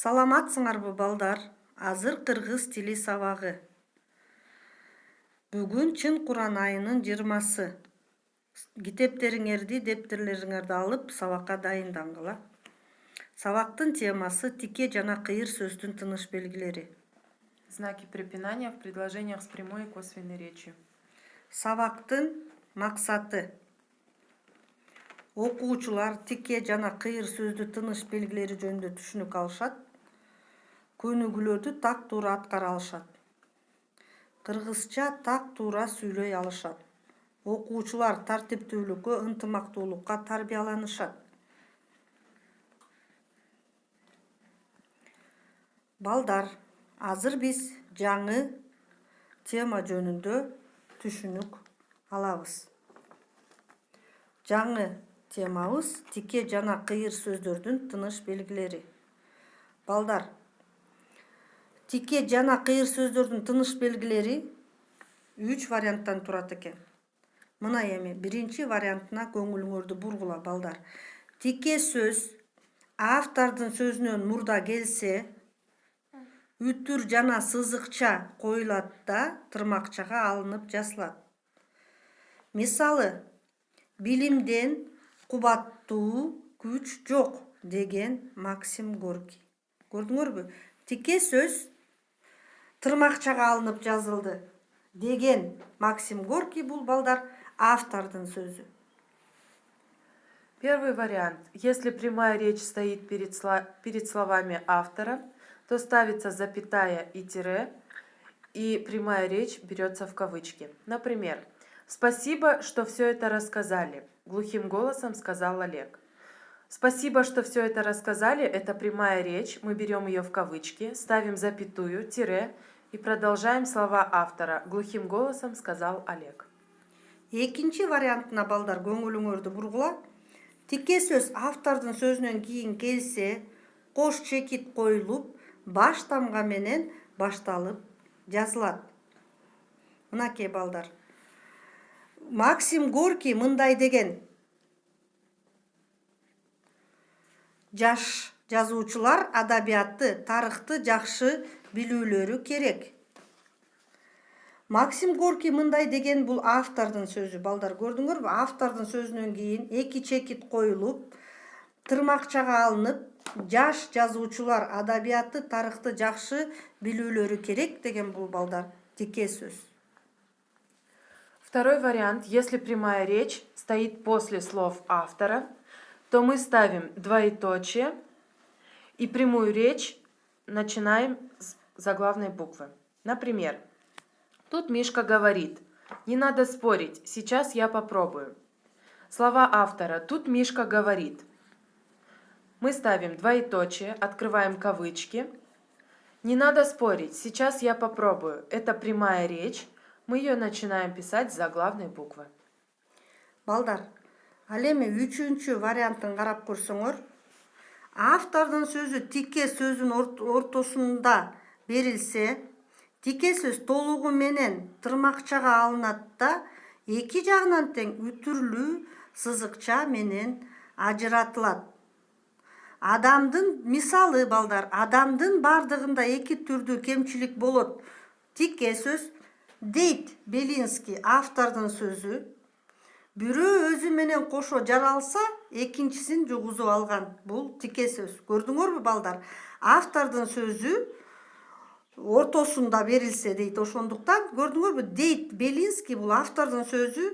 Саламатсыңарбы балдар? Азыр кыргыз тили сабагы. Бүгүн Чын Куран айынын 20-сы. Китептериңерди, дептерлериңерди алып сабакка дайындангыла. Сабактын темасы тике жана кыйыр сөздүн тыныш белгилери. Знаки препинания в предложениях с прямой и косвенной речью. Сабактын максаты. Окуучулар тике жана кыйыр сөздү тыныш белгилери жөнүндө түшүнүк алышат. Көнүгүүлөрдү так туура аткара алышат. Кыргызча так туура сүйлөй алышат. Окуучулар тартиптүүлүккө, ынтымактуулукка тарбияланышат. Балдар, азыр биз жаңы тема жөнүндө түшүнүк алабыз. Жаңы темабыз тике жана кыйыр сөздөрдүн тыныш белгилери. Балдар, тике жана кыйыр сөздөрдүн тыныш белгилери 3 варианттан турат экен. Мына эми биринчи вариантына көңүлүңөрдү бургула балдар. Тике сөз автордун сөзүнөн мурда келсе, үтүр жана сызыкча коюлат да тырмакчага алынып жазылат. Мисалы, билимден кубаттуу күч жок деген Максим Горький. Көрдүңөрбү? Тике сөз тырмакчага алынып жазылды деген Максим Горький бул балдар автордун сөзү. Первый вариант. Если прямая речь стоит перед словами автора, то ставится запятая и тире, и прямая речь берется в кавычки. Например, «Спасибо, что все это рассказали», — глухим голосом сказал Олег. «Спасибо, что все это рассказали» — это прямая речь, мы берем ее в кавычки, ставим запятую, тире и продолжаем слова автора. Глухим голосом сказал Олег. Экинчи вариантына балдар көңүлүңөрдү бургула. Тике сөз автордун сөзүнөн кийин келсе, кош чекит коюлуп, баш тамга менен башталып жазылат. Мынакей балдар. Максим Горький мындай деген: жаш жазуучулар адабиятты, тарыхты жакшы билүүлөрү керек. Максим Горький мындай деген бул автордун сөзү. Балдар, көрдүңөрбү? Автордун сөзүнөн кийин эки чекит коюлуп, тырмакчага алынып, жаш жазуучулар адабиятты, тарыхты жакшы билүүлөрү керек деген бул балдар тике сөз. Второй вариант. Если прямая речь стоит после слов автора, то мы ставим двоеточие и прямую речь начинаем с заглавной буквы. Например, тут Мишка говорит: «Не надо спорить, сейчас я попробую». Слова автора: «Тут Мишка говорит». Мы ставим двоеточие, открываем кавычки. «Не надо спорить, сейчас я попробую». Это прямая речь, мы ее начинаем писать с заглавной буквы. Балдар, ал эми үчүнчү вариантын карап көрсөңөр, автордун сөзү тике сөзүн ортосунда берилсе, тике сөз толугу менен тырмакчага алынат да эки жагынан тең үтүрлүү сызыкча менен ажыратылат. Адамдын мисалы балдар, адамдын бардыгында эки түрдүү кемчилик болот. Тике сөз дейт Белинский, автордун сөзү. Бирөө өзү менен кошо жаралса, экинчисин жугузуп алган. Бул тике сөз. Көрдүңөрбү балдар? Автордун сөзү ортосунда берилсе дейт, ошондуктан көрдүңөрбү? Дейт Белинский бул автордун сөзү.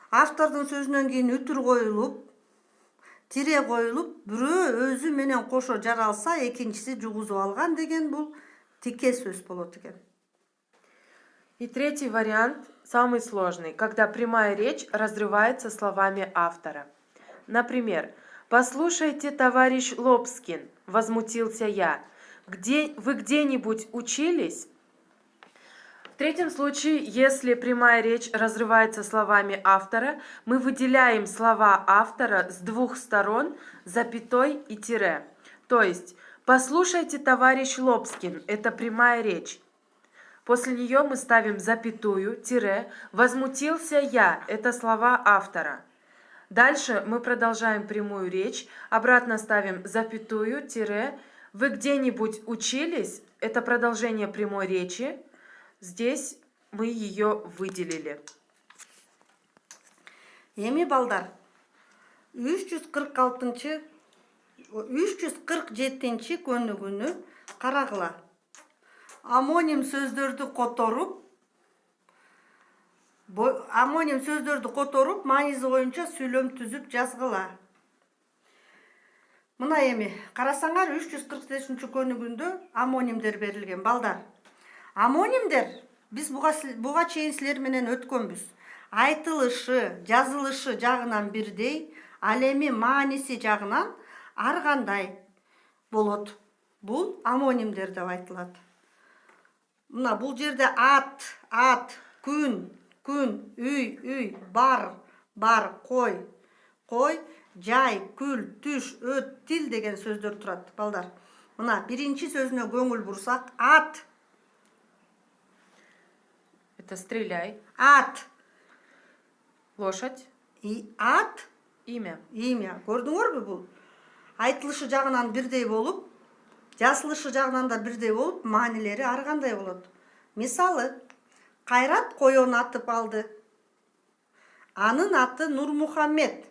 Автордун сөзүнөн кийин үтүр коюлуп, тире коюлуп, бирөө өзү менен кошо жаралса, экинчиси жугузуп алган деген бул тике сөз болот экен. И третий вариант, самый сложный, когда прямая речь разрывается словами автора. Например, «Послушайте, товарищ Лобскин», — возмутился я, «вы где-нибудь учились?» В третьем случае, если прямая речь разрывается словами автора, мы выделяем слова автора с двух сторон запятой и тире. То есть «Послушайте, товарищ Лобскин» — это прямая речь. После нее мы ставим запятую, тире, «возмутился я» — это слова автора. Дальше мы продолжаем прямую речь, обратно ставим запятую, тире, Вы где-нибудь учились? Это продолжение прямой речи. Здесь мы ее выделили. Эми балдар 347 көнүгүнү карагыла. Амоним сөздөрдү которуп, мааниси боюнча сүйлөм түзүп жазгыла. Мына эми карасаңар 348 көнүгүндө амонимдер берилген балдар. Амонимдер биз буга чейин силер менен өткөнбүз. Айтылышы, жазылышы жагынан бирдей, ал эми мааниси жагынан ар кандай болот. Бул амонимдер деп айтылат. Мына бул жерде ат, күн, үй, бар, кой, жай, күл, түш, өт, тил деген сөздөр турат, балдар. Мына биринчи сөзүнө көңүл бурсак, ат. Это стреляй. Ат. Лошадь. Ат. Имя. Көрдүңөрбү бул? Айтылышы жагынан бирдей болуп, жазылышы жагынан да бирдей болуп, маанилери ар кандай болот. Мисалы, Кайрат коен атып алды. Анын аты Нурмухаммед.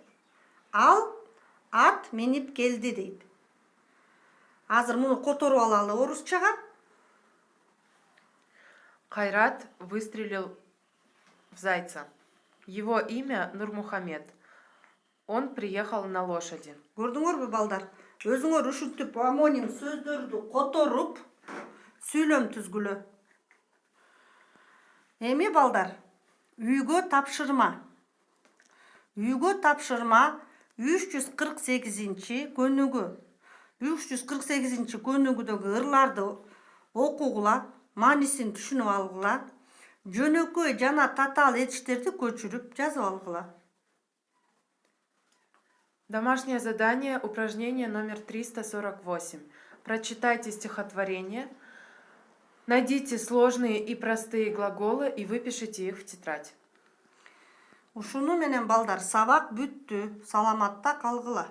Ал ат минип келди дейт. Азыр муну которуп алалы орусчага. Кайрат выстрелил в зайца. Его имя Нурмухамед. Он приехал на лошади. Көрдүңөрбү балдар? Өзүңөр ушинтип амоним сөздөрдү которуп, сүйлөм түзгүлө. Эми балдар, үйгө тапшырма. Үйгө тапшырма 348 көнүгү. 348 көнүгүдөгү ырларды окугула, маанисин түшүнүп алгыла, жөнөкөй жана татаал этиштерди көчүрүп жазып алгыла. Домашнее задание, упражнение номер 348. Прочитайте стихотворение, найдите сложные и простые глаголы и выпишите их в тетрадь. Ушуну менен балдар сабак бүттү. Саламатта калгыла.